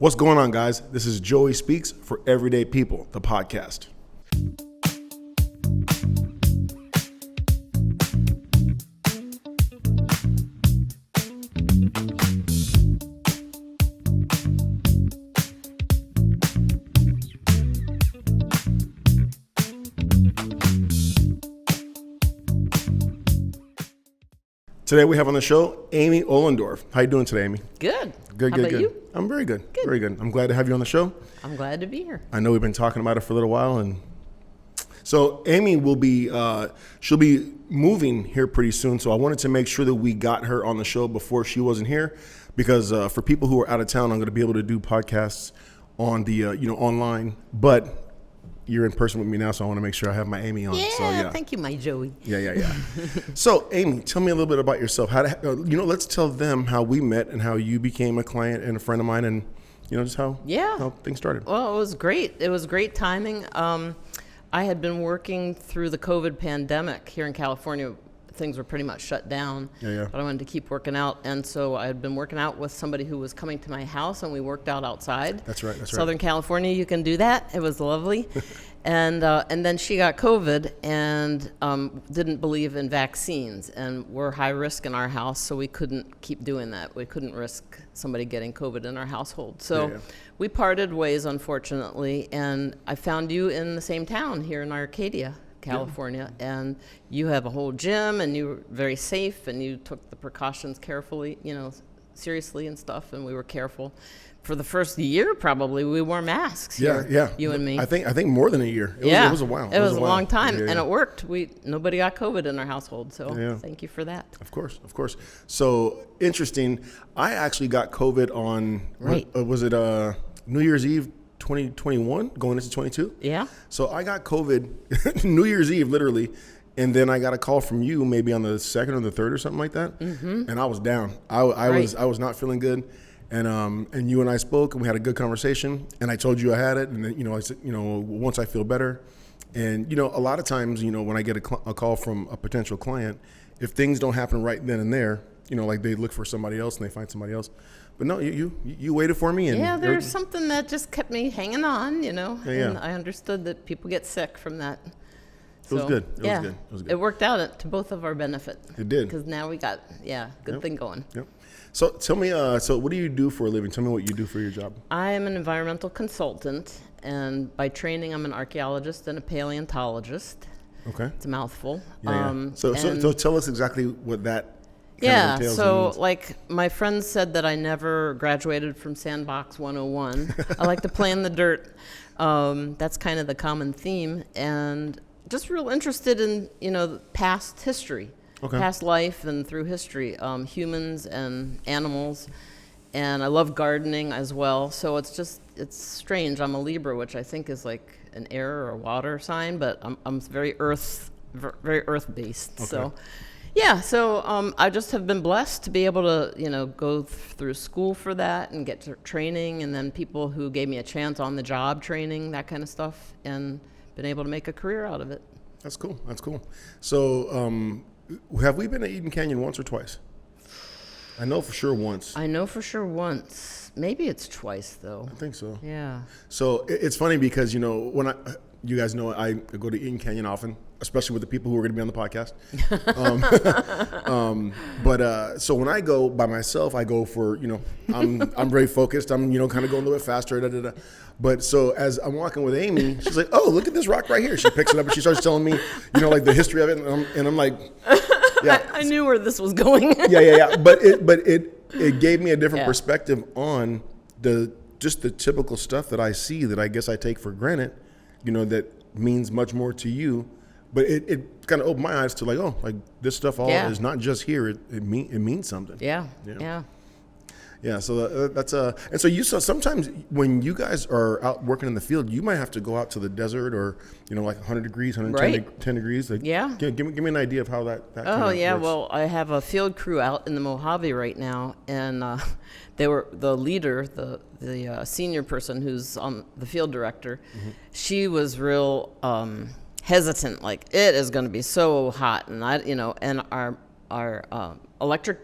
What's going on, guys? This is Joey Speaks for Everyday People, the podcast. Today we have on the show Amy Ohlendorf. How you doing today, Amy? Good. Good. How about you? I'm very good. Very good. I'm glad to have you on the show. I'm glad to be here. I know we've been talking about it for a little while, and so Amy will be she'll be moving here pretty soon. So I wanted to make sure that we got her on the show before she wasn't here, because for people who are out of town, I'm going to be able to do podcasts on the online, but you're in person with me now, so I want to make sure I have my Amy on. Yeah. Thank you, my Joey. Yeah. So, Amy, tell me a little bit about yourself. Let's tell them how we met and how you became a client and a friend of mine, and just how things started. Well, it was great. It was great timing. I had been working through the COVID pandemic here in California. Things were pretty much shut down. Yeah. But I wanted to keep working out, and so I had been working out with somebody who was coming to my house, and we worked out outside. That's right. Southern California, you can do that. It was lovely. And then she got COVID and didn't believe in vaccines, and we're high risk in our house, so we couldn't keep doing that. We couldn't risk somebody getting COVID in our household. So we parted ways, unfortunately, and I found you in the same town here in Arcadia, California, and you have a whole gym, and you were very safe, and you took the precautions carefully, seriously and stuff, and we were careful. For the first year, probably, we wore masks here, you and me. I think more than a year. It was a while. It was a long time, and it worked. Nobody got COVID in our household, so thank you for that. Of course. So, interesting. I actually got COVID on, was it New Year's Eve 2021, going into 22? Yeah. So I got COVID New Year's Eve, literally, and then I got a call from you maybe on the 2nd or the 3rd or something like that, and I was down. I was not feeling good. And you and I spoke, and we had a good conversation, and I told you I had it, and then, I said, once I feel better, and, a lot of times, when I get a call from a potential client, if things don't happen right then and there, like they look for somebody else and they find somebody else, but no, you waited for me. And there's something that just kept me hanging on, and I understood that people get sick from that. It was good. It was good. It worked out to both of our benefit. It did. Because now we got, good thing going. Yep. So tell me, so what do you do for a living? Tell me what you do for your job. I am an environmental consultant, and by training, I'm an archaeologist and a paleontologist. Okay. It's a mouthful. So tell us exactly what that kind of entails. So like my friends said that I never graduated from Sandbox 101. I like to play in the dirt. That's kind of the common theme, and just real interested in, past history. Past life and through history, humans and animals, and I love gardening as well. So it's strange. I'm a Libra, which I think is like an air or water sign, but I'm very earth based. Okay. So I just have been blessed to be able to go through school for that and get to training, and then people who gave me a chance on the job training, that kind of stuff, and been able to make a career out of it. That's cool. So have we been to Eden Canyon once or twice? I know for sure once. Maybe it's twice, though. I think so. Yeah. So it's funny because, when you guys know I go to Eden Canyon often, especially with the people who are going to be on the podcast. So when I go by myself, I go for, I'm very focused. I'm, kind of going a little bit faster. But so as I'm walking with Amy, she's like, oh, look at this rock right here. She picks it up and she starts telling me, like the history of it. And I'm like, yeah. I knew where this was going. Yeah. But it gave me a different perspective on just the typical stuff that I see that I guess I take for granted, that means much more to you. But it kind of opened my eyes to like this stuff is not just here. It means something. Yeah. Yeah, so that's and so you saw sometimes when you guys are out working in the field, you might have to go out to the desert or like 100 degrees, 110 degrees. Like, give me an idea of how that kind of works. Well, I have a field crew out in the Mojave right now, and they were the leader, the senior person who's on the field director. She was real hesitant, like it is going to be so hot, and and our electronic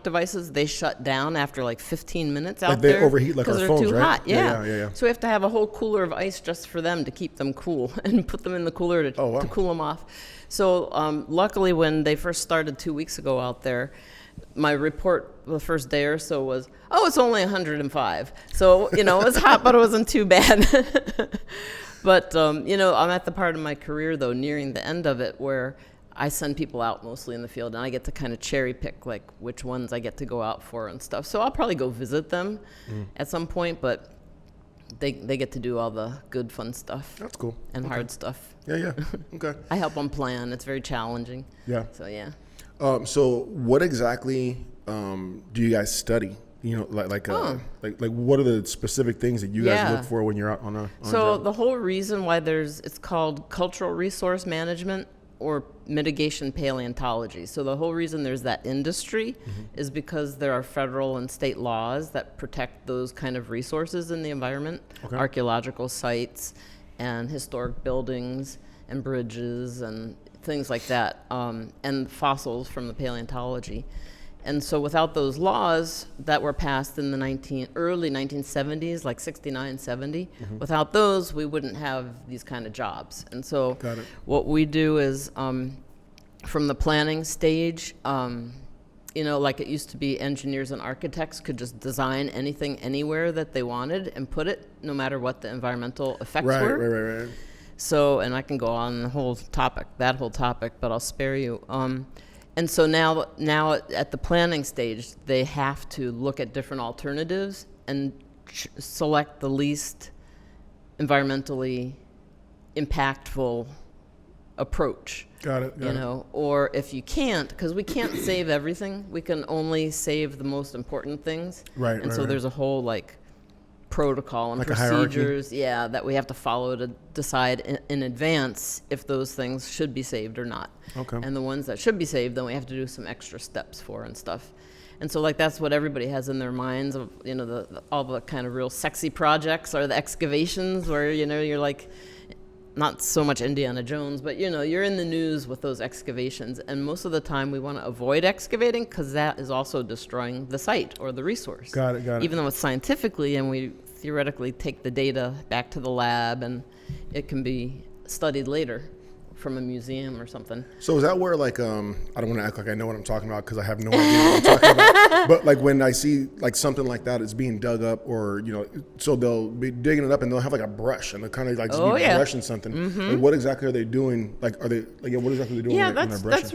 devices, they shut down after like 15 minutes Like out they there. overheat like our because they're phones, too right? hot. Yeah, yeah, yeah. So we have to have a whole cooler of ice just for them to keep them cool and put them in the cooler to, Oh, wow. to cool them off. So luckily, when they first started 2 weeks ago out there, my report the first day or so was, oh, it's only 105. So, it was hot, but it wasn't too bad. But, I'm at the part of my career, though, nearing the end of it, where I send people out mostly in the field, and I get to kind of cherry pick, like, which ones I get to go out for and stuff. So I'll probably go visit them at some point, but they get to do all the good, fun stuff. That's cool. And hard stuff. Yeah. Okay. I help them plan. It's very challenging. Yeah. So, yeah. So what exactly do you guys study? Like what are the specific things that you guys look for when you're out on a job? The whole reason why it's called cultural resource management or mitigation paleontology. So the whole reason there's that industry is because there are federal and state laws that protect those kind of resources in the environment, archaeological sites and historic buildings and bridges and things like that, and fossils from the paleontology. And so without those laws that were passed in the early 1970s, like 69, 70, without those, we wouldn't have these kind of jobs. And so what we do is from the planning stage, like it used to be engineers and architects could just design anything anywhere that they wanted and put it, no matter what the environmental effects were. Right. So, and I can go on that whole topic, but I'll spare you. And so now at the planning stage, they have to look at different alternatives and select the least environmentally impactful approach. Got it. Or if you can't, because we can't save everything, we can only save the most important things. Right. And so there's a whole protocol and like procedures, that we have to follow to decide in advance if those things should be saved or not. Okay. And the ones that should be saved, then we have to do some extra steps for and stuff. And so that's what everybody has in their minds of, all the kind of real sexy projects are the excavations where, you're like, not so much Indiana Jones, but you're in the news with those excavations, and most of the time we want to avoid excavating because that is also destroying the site or the resource. Got it. Even though it's scientifically, and we theoretically take the data back to the lab, and it can be studied later from a museum or something. So is that where I don't want to act like I know what I'm talking about because I have no idea what I'm talking about. But when I see something like that, it's being dug up, or so they'll be digging it up and they'll have a brush and they'll kind of brushing something. What exactly are they doing? What exactly are they doing? Yeah, when they're brushing? that's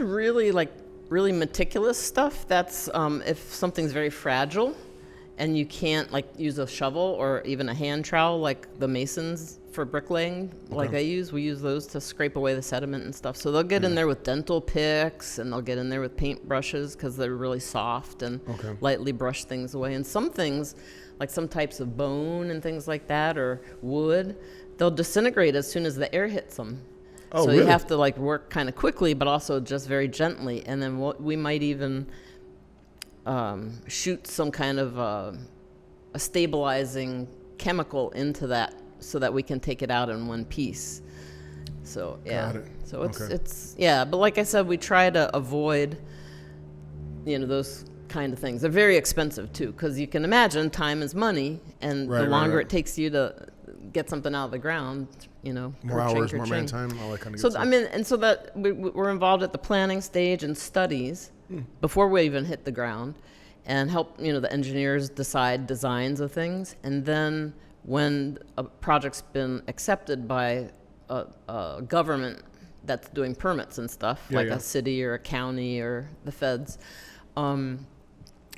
really meticulous stuff. That's if something's very fragile and you can't use a shovel or even a hand trowel like the masons for bricklaying, we use those to scrape away the sediment and stuff. So they'll get in there with dental picks, and they'll get in there with paint brushes because they're really soft and lightly brush things away. And some things, like some types of bone and things like that, or wood, they'll disintegrate as soon as the air hits them. Oh, so really? you have to work kind of quickly, but also just very gently. And then we might even shoot some kind of a stabilizing chemical into that, so that we can take it out in one piece. So Got it. So it's but like I said, we try to avoid those kind of things. They're very expensive too, because you can imagine time is money, and the longer it takes you to get something out of the ground, more hours, more man time, all that kind of so good stuff. and so that we're involved at the planning stage and studies before we even hit the ground, and help the engineers decide designs of things. And then when a project's been accepted by a government that's doing permits and stuff, a city or a county or the feds,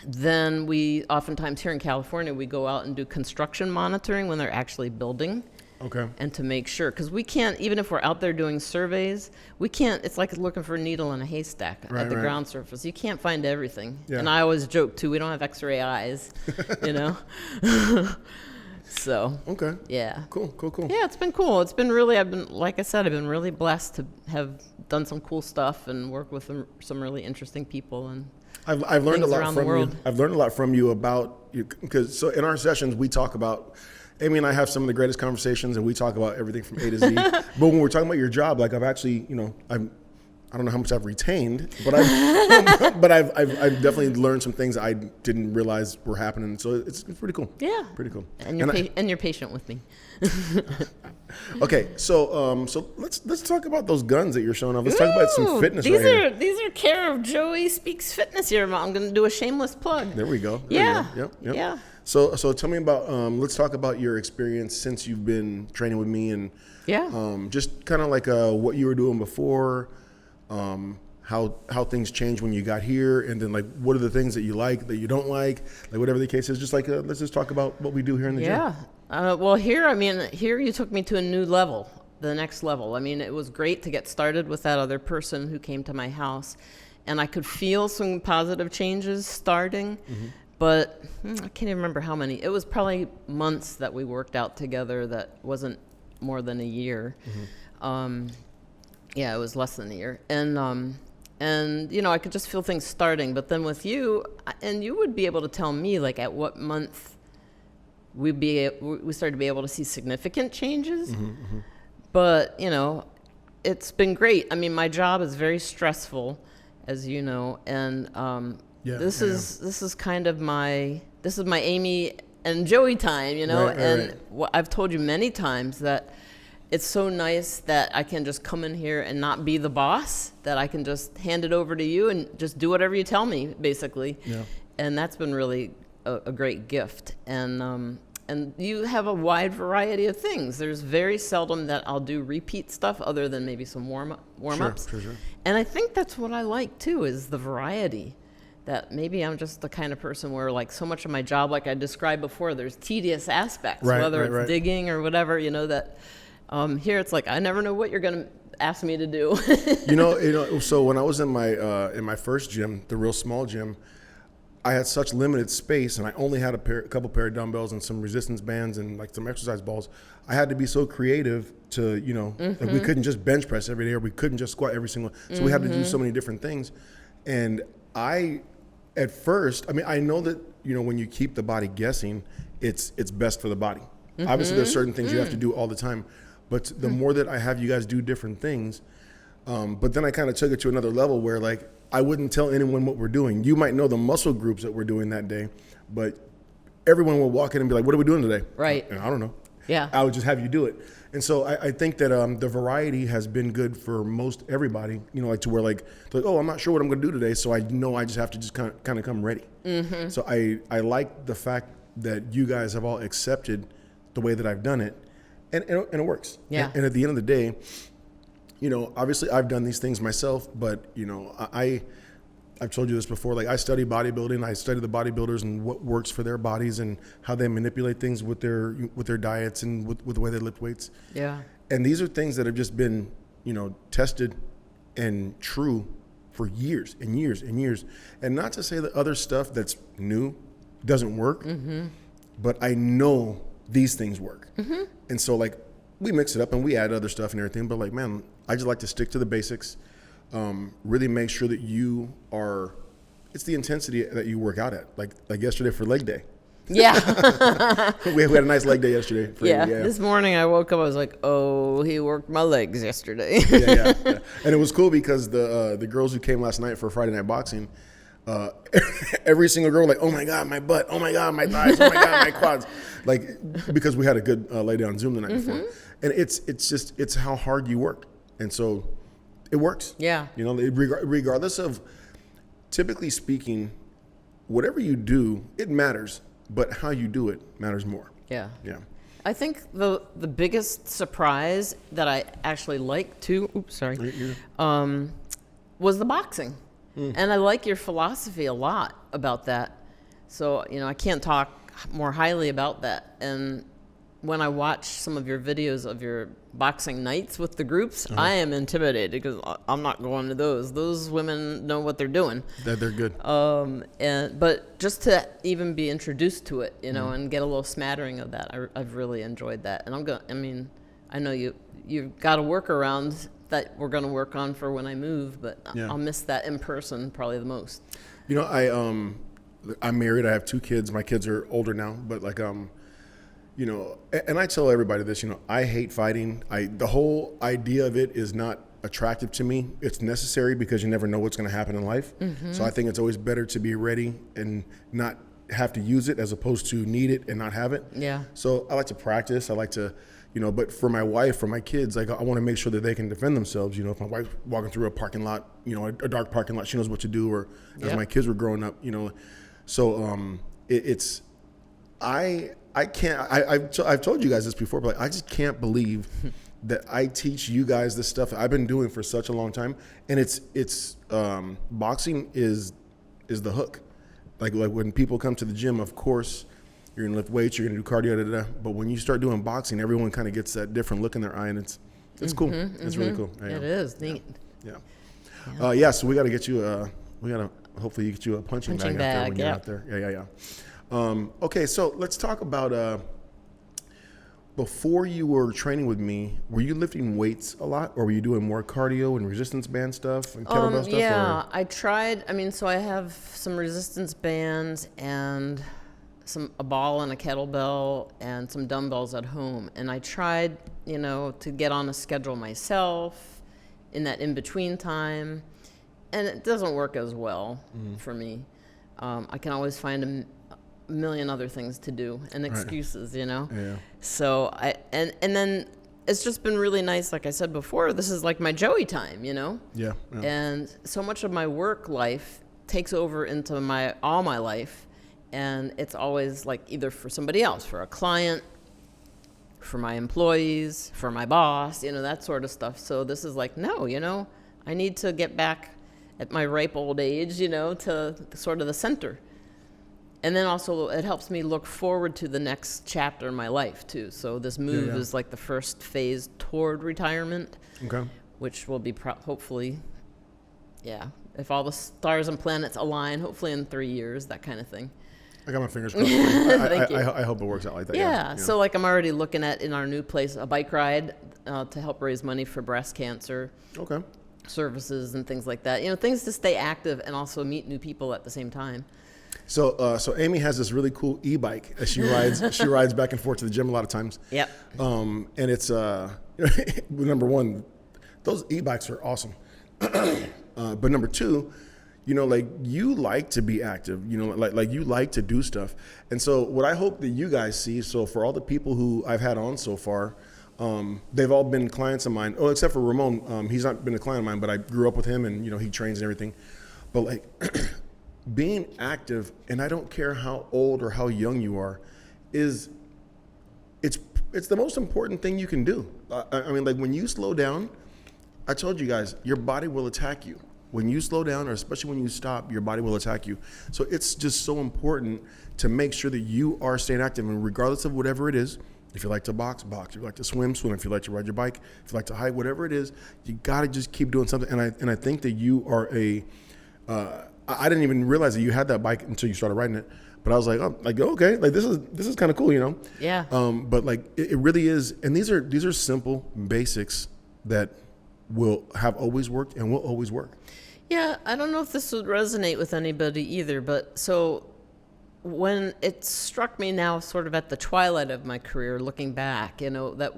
then we oftentimes here in California, we go out and do construction monitoring when they're actually building. Okay. And to make sure, because we can't, even if we're out there doing surveys, we can't, it's like looking for a needle in a haystack at the ground surface. You can't find everything. Yeah. And I always joke too, we don't have x-ray eyes, So. Okay. Yeah. Cool. Yeah, it's been cool. It's been really, I've been really blessed to have done some cool stuff and work with some really interesting people. And I've learned a lot from you. I've learned a lot from you about you, because so in our sessions we talk about, Amy and I have some of the greatest conversations, and we talk about everything from A to Z. But when we're talking about your job, I've actually, I'm I don't know how much I've retained, but I've definitely learned some things I didn't realize were happening. So it's pretty cool. Yeah. Pretty cool. And you're patient with me. Okay, so let's talk about those guns that you're showing off. Let's talk about some fitness these right here. These are care of Joey Speaks Fitness here. I'm going to do a shameless plug. There we go. Yeah. Yep. Yeah. So tell me about let's talk about your experience since you've been training with me, and just kind of like what you were doing before, how things changed when you got here, and then like what are the things that you like, that you don't like whatever the case is. Just like let's just talk about what we do here in the gym. Well, here you took me to a new level, the next level. I mean, it was great to get started with that other person who came to my house, and I could feel some positive changes starting. Mm-hmm. But I can't even remember how many. It was probably months that we worked out together. That wasn't more than a year. Mm-hmm. It was less than a year. And I could just feel things starting. But then with you, and you would be able to tell me like at what month we started to be able to see significant changes. Mm-hmm, mm-hmm. But it's been great. I mean, my job is very stressful, as you know, and this is kind of my Amy and Joey time, Right. I've told you many times that it's so nice that I can just come in here and not be the boss, that I can just hand it over to you and just do whatever you tell me, basically. Yeah. And that's been really a great gift. And you have a wide variety of things. There's very seldom that I'll do repeat stuff other than maybe some warm-ups. Sure. And I think that's what I like too, is the variety. That maybe I'm just the kind of person where like so much of my job, like I described before, there's tedious aspects, whether it's digging or whatever, that here it's like, I never know what you're going to ask me to do. So when I was in my first gym, the real small gym, I had such limited space, and I only had a couple pair of dumbbells and some resistance bands and like some exercise balls. I had to be so creative to, mm-hmm. like we couldn't just bench press every day, or we couldn't just squat every single. So we had to do so many different things. And at first, I mean, I know that, when you keep the body guessing, it's best for the body. Mm-hmm. Obviously, there's certain things you have to do all the time, but the more that I have you guys do different things, but then I kind of took it to another level where like I wouldn't tell anyone what we're doing. You might know the muscle groups that we're doing that day, but everyone will walk in and be like, "What are we doing today?" Right. And I don't know. Yeah. I would just have you do it. And so I think that the variety has been good for most everybody, like to where like, oh, I'm not sure what I'm going to do today, so I know I just have to just kind of come ready. Mm-hmm. So I like the fact that you guys have all accepted the way that I've done it, and it works. Yeah. And at the end of the day, obviously I've done these things myself, but I've told you this before, like I study bodybuilding. I study the bodybuilders and what works for their bodies and how they manipulate things with their diets and with the way they lift weights. Yeah. And these are things that have just been, tested and true for years and years and years. And not to say that other stuff that's new doesn't work, mm-hmm. but I know these things work. Mm-hmm. And so like we mix it up and we add other stuff and everything, but like, man, I just like to stick to the basics. Really make sure that it's the intensity that you work out at, like yesterday for leg day. Yeah. we had a nice leg day yesterday. This morning I woke up, I was like, oh, he worked my legs yesterday. Yeah. And it was cool because the girls who came last night for Friday night boxing, every single girl like, oh my God, my butt, oh my God, my thighs, oh my God, my quads. Like, because we had a good lay down Zoom the night mm-hmm. before. And it's how hard you work. And so it works. Yeah. Regardless of, typically speaking, whatever you do, it matters, but how you do it matters more. Yeah. Yeah. I think the biggest surprise that I actually liked too, was the boxing. And I like your philosophy a lot about that. So, I can't talk more highly about that. And when I watch some of your videos of your boxing nights with the groups, I am intimidated because I'm not going to those. Those women know what they're doing. They're good. But just to even be introduced to it, and get a little smattering of that, I've really enjoyed that. And I know you've got a workaround that we're going to work on for when I move, but I'll miss that in person probably the most. I'm married. I have 2 kids. My kids are older now, but like, and I tell everybody this, I hate fighting. The whole idea of it is not attractive to me. It's necessary because you never know what's going to happen in life. So I think it's always better to be ready and not have to use it as opposed to need it and not have it. Yeah. So I like to practice. I like to, but for my wife, for my kids, like I want to make sure that they can defend themselves. If my wife's walking through a parking lot, a dark parking lot, she knows what to do. Or as my kids were growing up, So I've told you guys this before, but I just can't believe that I teach you guys this stuff I've been doing for such a long time, and it's boxing is the hook. Like when people come to the gym, of course, you're gonna lift weights, you're gonna do cardio, but when you start doing boxing, everyone kind of gets that different look in their eye, and it's cool. It's really cool. It is neat. Yeah. So we got to get you. We got to hopefully get you a punching bag out there when you're out there. Yeah. Okay, so let's talk about. Before you were training with me, were you lifting weights a lot, or were you doing more cardio and resistance band stuff and kettlebell stuff? Yeah, I tried. So I have some resistance bands and a ball and a kettlebell and some dumbbells at home. And I tried, to get on a schedule myself in that in-between time. And it doesn't work as well for me. I can always find a million other things to do and excuses, Yeah. So and then it's just been really nice. Like I said before, this is like my Joey time, Yeah. And so much of my work life takes over into all my life, and it's always like either for somebody else, for a client, for my employees, for my boss, that sort of stuff. So this is like, no, I need to get back at my ripe old age, to sort of the center. And then also it helps me look forward to the next chapter in my life too. So this move is like the first phase toward retirement, which will be hopefully, if all the stars and planets align, hopefully in 3 years, that kind of thing. I got my fingers crossed. I hope it works out like that. Yeah. So like I'm already looking at, in our new place, a bike ride to help raise money for breast cancer. Okay. Services and things like that. Things to stay active and also meet new people at the same time. So Amy has this really cool e-bike that she rides. She rides back and forth to the gym a lot of times. Yep. And it's number one, those e-bikes are awesome. But number two, like you like to be active. Like you like to do stuff. And so what I hope that you guys see. So for all the people who I've had on so far, they've all been clients of mine. Oh, except for Ramon. He's not been a client of mine, but I grew up with him, and he trains and everything. But like. Being active, and I don't care how old or how young you are, it's the most important thing you can do. Like when you slow down, I told you guys, your body will attack you. When you slow down, or especially when you stop, your body will attack you. So it's just so important to make sure that you are staying active, and regardless of whatever it is, if you like to box. If you like to swim. If you like to ride your bike, if you like to hike, whatever it is, you gotta just keep doing something. And I think that you are I didn't even realize that you had that bike until you started riding it. But I was like, okay, like this is kind of cool, Yeah. But like it really is, and these are simple basics that will have always worked and will always work. Yeah, I don't know if this would resonate with anybody either, but so when it struck me now, sort of at the twilight of my career, looking back, that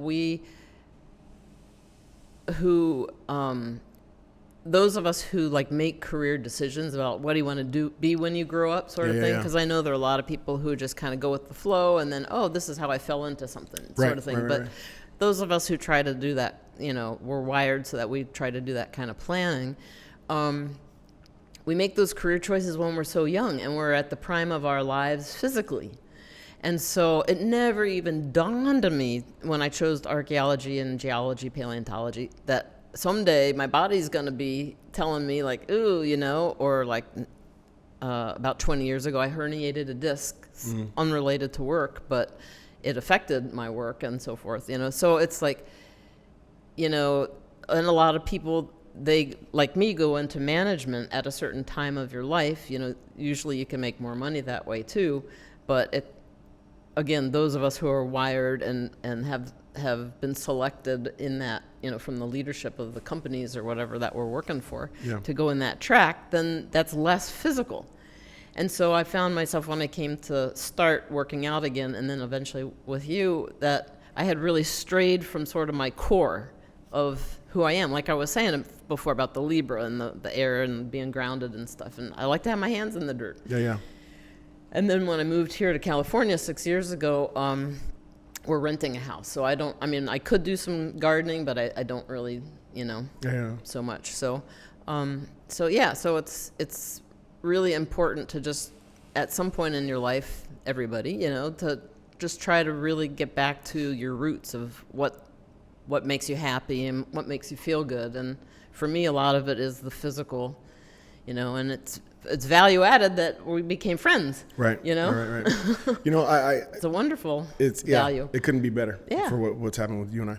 those of us who like make career decisions about what do you want to be when you grow up, sort of thing. Because I know there are a lot of people who just kind of go with the flow, and then this is how I fell into something, sort of thing. But those of us who try to do that, we're wired so that we try to do that kind of planning. We make those career choices when we're so young and we're at the prime of our lives physically. And so it never even dawned on me when I chose archaeology and geology, paleontology, that someday my body's going to be telling me like, ooh, or like about 20 years ago, I herniated a disc unrelated to work, but it affected my work and so forth, So it's like, and a lot of people, they, like me, go into management at a certain time of your life. Usually you can make more money that way too, but again, those of us who are wired and have been selected in that, from the leadership of the companies or whatever that we're working for, to go in that track, then that's less physical. And so I found myself when I came to start working out again, and then eventually with you, that I had really strayed from sort of my core of who I am. Like I was saying before about the Libra and the air and being grounded and stuff. And I like to have my hands in the dirt. Yeah. And then when I moved here to California 6 years ago, we're renting a house. So I could do some gardening, but I don't really, so much. So it's really important to just, at some point in your life, everybody, to just try to really get back to your roots of what makes you happy and what makes you feel good. And for me, a lot of it is the physical, and it's value added that we became friends. Right. Right. It's a wonderful value. It couldn't be better for what's happened with you and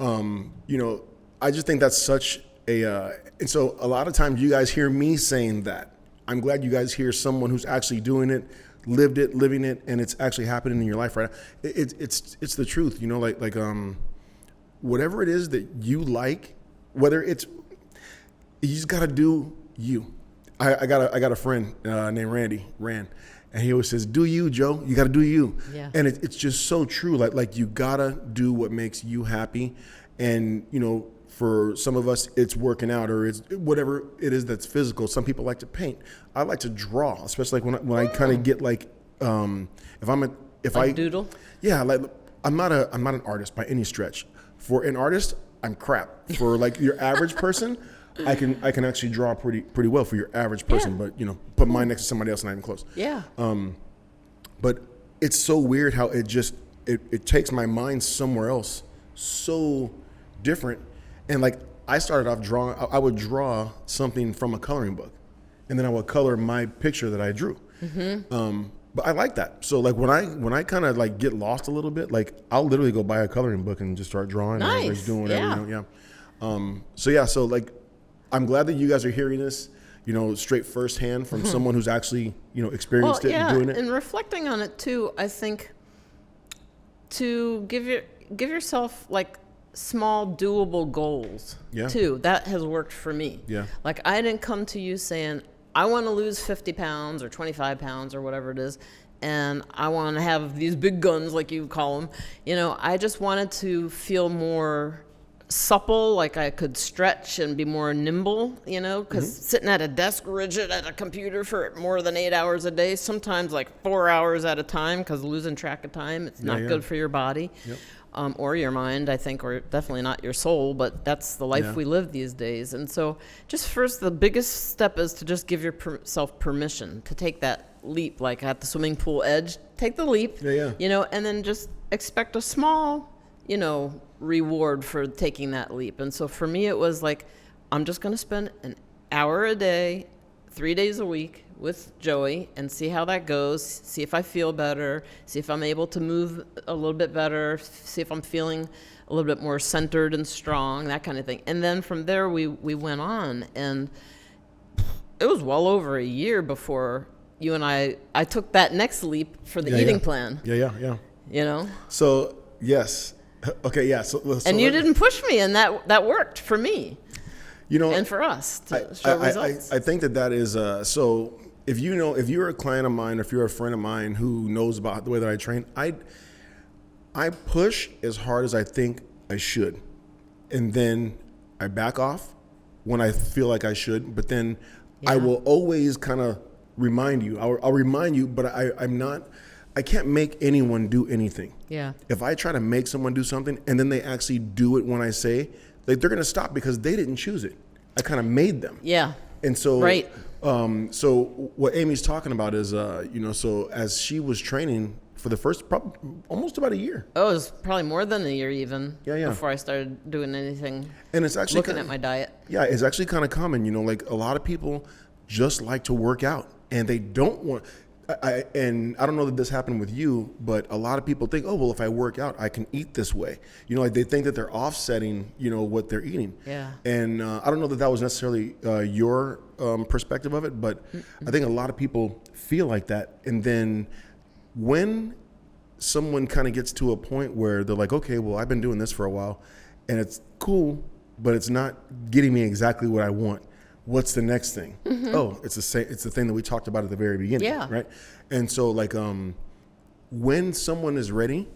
I. I just think that's such and so a lot of times you guys hear me saying that. I'm glad you guys hear someone who's actually doing it, lived it, living it, and it's actually happening in your life right now. It's the truth, like whatever it is that you like, whether it's, you just gotta do you. I got a friend named Rand, and he always says, "Do you, Joe? You gotta do you." Yeah. And it's just so true. Like you gotta do what makes you happy, and for some of us, it's working out or it's whatever it is that's physical. Some people like to paint. I like to draw, especially like when I kind of get like if I doodle. Yeah, like I'm not an artist by any stretch. For an artist, I'm crap. For like your average person, I can actually draw pretty well for your average person. But put mine next to somebody else, not even close. Yeah. But it's so weird how it takes my mind somewhere else, so different. And like I started off drawing, I would draw something from a coloring book, and then I would color my picture that I drew. Mm-hmm. But I like that. So like when I kind of like get lost a little bit, like I'll literally go buy a coloring book and just start drawing. Nice. And just doing whatever. So like I'm glad that you guys are hearing this, straight firsthand from someone who's actually experienced it and doing it. And reflecting on it too, I think to give yourself like small doable goals too. That has worked for me. Yeah. Like I didn't come to you saying I want to lose 50 pounds or 25 pounds or whatever it is, and I want to have these big guns like you call them. I just wanted to feel more supple, like I could stretch and be more nimble, because sitting at a desk rigid at a computer for more than 8 hours a day, sometimes like 4 hours at a time, because losing track of time, it's not good for your body. Yep. Or your mind, I think, or definitely not your soul, but that's the life we live these days. And so just first, the biggest step is to just give yourself permission to take that leap, like at the swimming pool edge, take the leap, and then just expect a small, reward for taking that leap. And so for me, it was like, I'm just going to spend an hour a day, 3 days a week with Joey and see how that goes, see if I feel better, see if I'm able to move a little bit better, see if I'm feeling a little bit more centered and strong, that kind of thing. And then from there, we went on, and it was well over a year before you and I took that next leap for the eating plan. Yeah. So, yes. Okay, yeah. So and you didn't push me, and that worked for me. And for us to show results. I think that is so. If you're a client of mine, or if you're a friend of mine who knows about the way that I train, I push as hard as I think I should, and then I back off when I feel like I should. But then I will always kind of remind you. I'll remind you, but I can't make anyone do anything. Yeah. If I try to make someone do something and then they actually do it when I say, like, they're going to stop because they didn't choose it. I kind of made them. Yeah. And so, right. So what Amy's talking about is, so as she was training for the first, almost about a year. Oh, it was probably more than a year even. Yeah. Before I started doing anything. And it's actually looking at my diet. Yeah, it's actually kind of common. Like a lot of people just like to work out, and they don't want. And I don't know that this happened with you, but a lot of people think, oh, well, if I work out, I can eat this way. Like they think that they're offsetting, what they're eating. Yeah. And I don't know that was necessarily your perspective of it, but I think a lot of people feel like that. And then when someone kind of gets to a point where they're like, okay, well, I've been doing this for a while, and it's cool, but it's not getting me exactly what I want. What's the next thing? Mm-hmm. Oh, it's the thing that we talked about at the very beginning, right? And so, like, when someone is ready,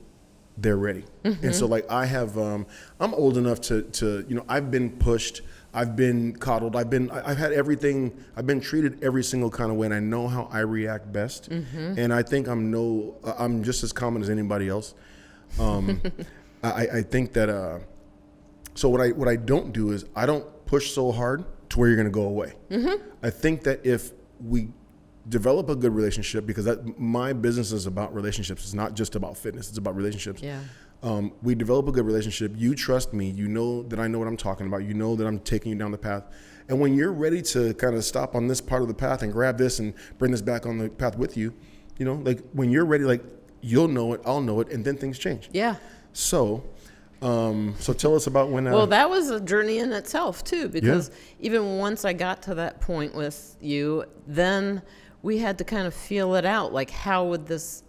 they're ready. And so like I have, I'm old enough to, you know, I've been pushed, I've been coddled, I've had everything, I've been treated every single kind of way, and I know how I react best. And I think I'm just as common as anybody else. I think that, so what I don't do is I don't push so hard to where you're going to go away. I think that if we develop a good relationship, because my business is about relationships. It's not just about fitness. It's about relationships. Yeah. We develop a good relationship. You trust me. You know that I know what I'm talking about. You know that I'm taking you down the path. And when you're ready to kind of stop on this part of the path and grab this and bring this back on the path with you, you know, like when you're ready, like you'll know it, I'll know it, and then things change. Yeah. So tell us about when. Well, that was a journey in itself too, because even once I got to that point with you, then we had to kind of feel it out. Like, how would this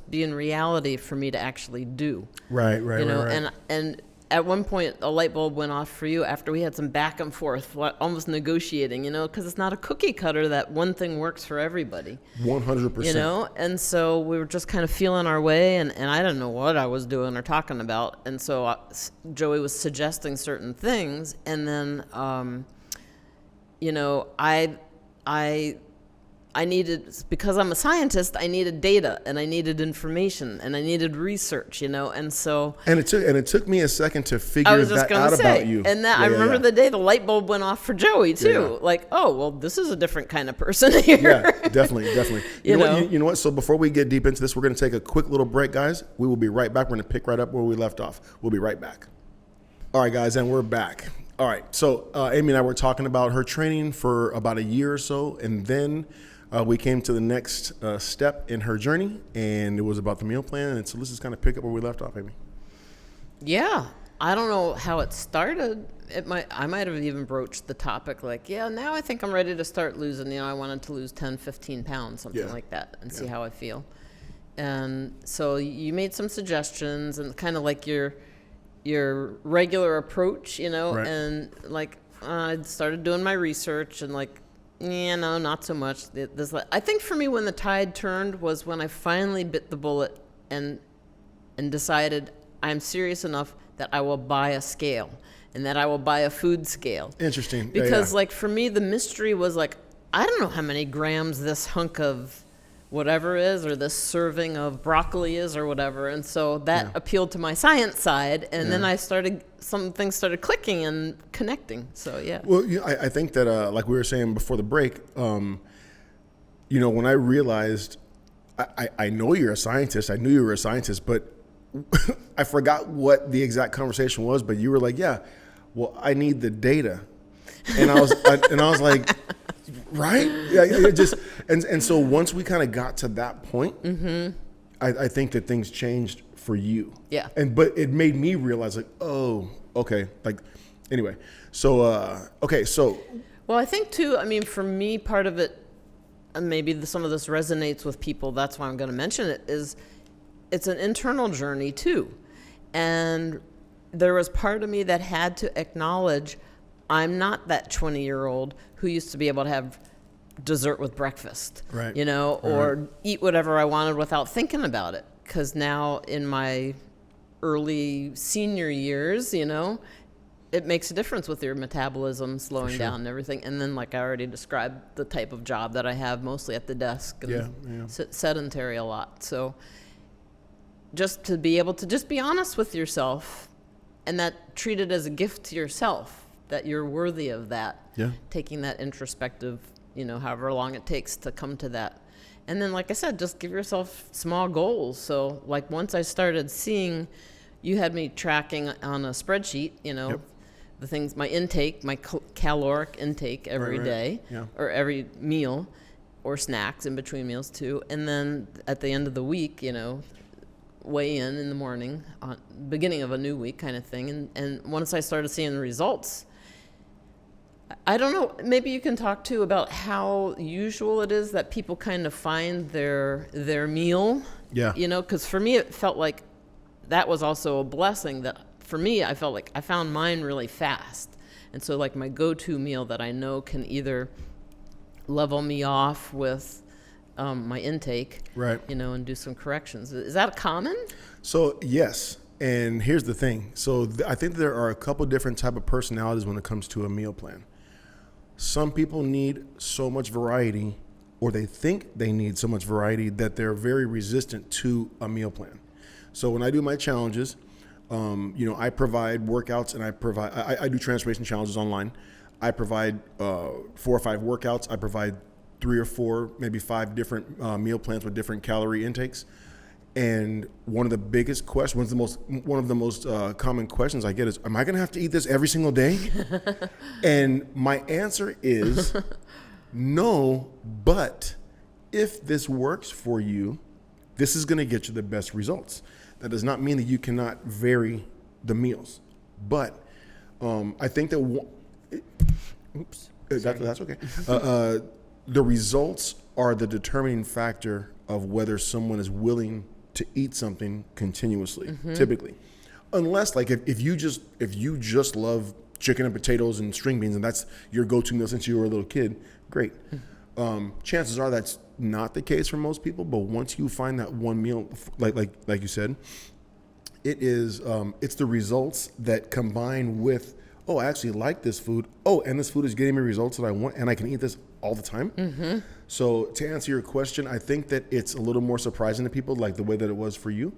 be in reality for me to actually do? Right. You know, right. And at one point a light bulb went off for you after we had some back and forth, almost negotiating, you know, because it's not a cookie cutter that one thing works for everybody. 100%. You know, and so we were just kind of feeling our way, and I didn't know what I was doing or talking about. And so Joey was suggesting certain things, and then, you know, I needed, because I'm a scientist, I needed data, and I needed information, and I needed research, you know, and so. And it took me a second to figure that out about you. And I remember the day the light bulb went off for Joey too. Yeah. Like, oh, well, this is a different kind of person here. Yeah, definitely. You know what? So before we get deep into this, we're going to take a quick little break, guys. We will be right back. We're going to pick right up where we left off. We'll be right back. All right, guys, and we're back. All right, so Amy and I were talking about her training for about a year or so, and then we came to the next step in her journey, and it was about the meal plan. And so let's just kind of pick up where we left off, Amy. Yeah, I don't know how it started. I might have even broached the topic like, now I think I'm ready to start losing. You know, I wanted to lose 10, 15 pounds, something like that, and see how I feel. And so you made some suggestions, and kind of like your regular approach, you know, and like I started doing my research, and like, no, not so much. I think for me, when the tide turned was when I finally bit the bullet and decided I'm serious enough that I will buy a scale, and that I will buy a food scale. Interesting. Because like for me, the mystery was like, I don't know how many grams this hunk of whatever is, or this serving of broccoli is, or whatever. And so that appealed to my science side, and then some things started clicking and connecting. So Well, I think that like we were saying before the break, you know, when I realized I know you're a scientist, I knew you were a scientist, but I forgot what the exact conversation was. But you were like, well, I need the data, and I was like. Right? Yeah, just and so once we kind of got to that point, I think that things changed for you. Yeah. But it made me realize like, oh, okay. Like, anyway. So so. Well, I think too. I mean, for me, part of it, and maybe some of this resonates with people. That's why I'm going to mention it. Is it's an internal journey too, and there was part of me that had to acknowledge I'm not that 20-year-old who used to be able to have dessert with breakfast, you know, or eat whatever I wanted without thinking about it. Because now in my early senior years, you know, it makes a difference with your metabolism slowing down and everything. And then, like I already described, the type of job that I have, mostly at the desk and sedentary a lot. So just to be able to just be honest with yourself, and that treat it as a gift to yourself, that you're worthy of that. Yeah. Taking that introspective, you know, however long it takes to come to that. And then, like I said, just give yourself small goals. So, like, once I started seeing, you had me tracking on a spreadsheet, you know, the things, my intake, my caloric intake every day, or every meal, or snacks in between meals too. And then at the end of the week, you know, weigh in the morning, on beginning of a new week kind of thing. And once I started seeing the results, I don't know, maybe you can talk too about how usual it is that people kind of find their meal. Yeah. You know, because for me, it felt like that was also a blessing. That for me, I felt like I found mine really fast. And so like my go-to meal that I know can either level me off with my intake, Right. and do some corrections. Is that common? So yes, and here's the thing. So I think there are a couple different type of personalities when it comes to a meal plan. Some people need so much variety, or they think they need so much variety that they're very resistant to a meal plan. So when I do my challenges, I provide workouts, and I do transformation challenges online. I provide 4 or 5 workouts. I provide 3 or 4, maybe 5 different meal plans with different calorie intakes. And one of the biggest questions, one of the most common questions I get is, am I going to have to eat this every single day? And my answer is no, but if this works for you, this is going to get you the best results. That does not mean that you cannot vary the meals. But I think that, that's okay. The results are the determining factor of whether someone is willing to eat something continuously, typically. Unless, like, if you just love chicken and potatoes and string beans and that's your go-to meal since you were a little kid, great. Chances are that's not the case for most people, but once you find that one meal, like you said, it's the results that combine with, oh, I actually like this food. Oh, and this food is getting me results that I want, and I can eat this all the time. So to answer your question, I think that it's a little more surprising to people, like the way that it was for you.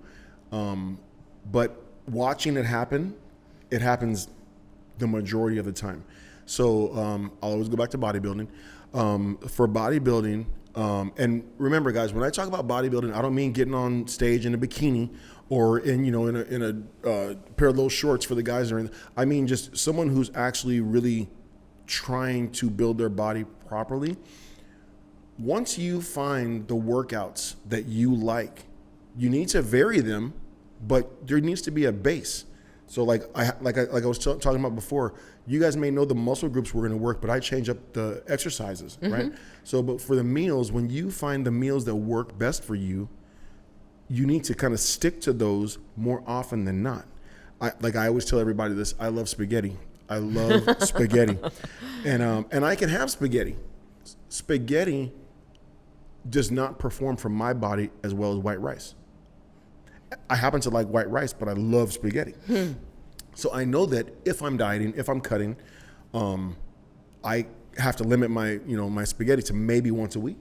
But watching it happens the majority of the time. So I'll always go back to bodybuilding. For bodybuilding, and remember, guys, when I talk about bodybuilding, I don't mean getting on stage in a bikini or in a pair of those shorts for the guys or anything. I mean just someone who's actually really trying to build their body properly. Once you find the workouts that you like, you need to vary them, but there needs to be a base. So like I was talking about before, you guys may know the muscle groups we're going to work, but I change up the exercises, right? So, but for the meals, when you find the meals that work best for you, you need to kind of stick to those more often than not. I always tell everybody this, I love spaghetti. I love spaghetti. And I can have spaghetti. Spaghetti does not perform for my body as well as white rice. I happen to like white rice, but I love spaghetti. So I know that if I'm dieting, if I'm cutting, I have to limit my spaghetti to maybe once a week.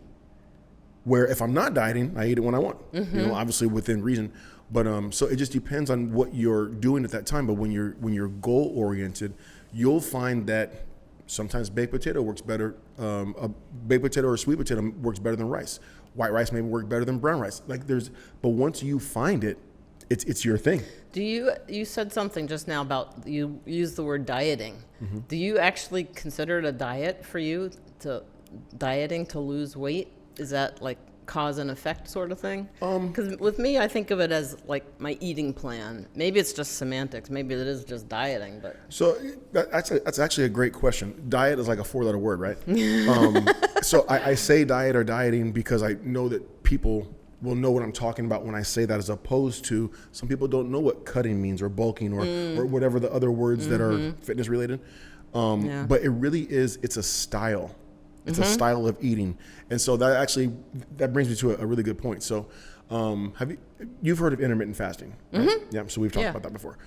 Where if I'm not dieting, I eat it when I want. Obviously within reason. But so it just depends on what you're doing at that time. But when you're goal oriented, you'll find that sometimes baked potato works better. A baked potato or sweet potato works better than rice. White rice may work better than brown rice. But once you find it, it's your thing. You said something just now about, you used the word dieting. Do you actually consider it a diet for you, dieting to lose weight? Is that like cause and effect sort of thing? Because with me, I think of it as like my eating plan. Maybe it's just semantics. Maybe it is just dieting. But so that's actually a great question. Diet is like a 4-letter word, right? So I say diet or dieting because I know that people will know what I'm talking about when I say that, as opposed to some people don't know what cutting means or bulking or whatever the other words that are fitness related. But it really is. It's a style. It's a style of eating. And so that brings me to a really good point. So you've heard of intermittent fasting, right? Yeah, so we've talked about that before.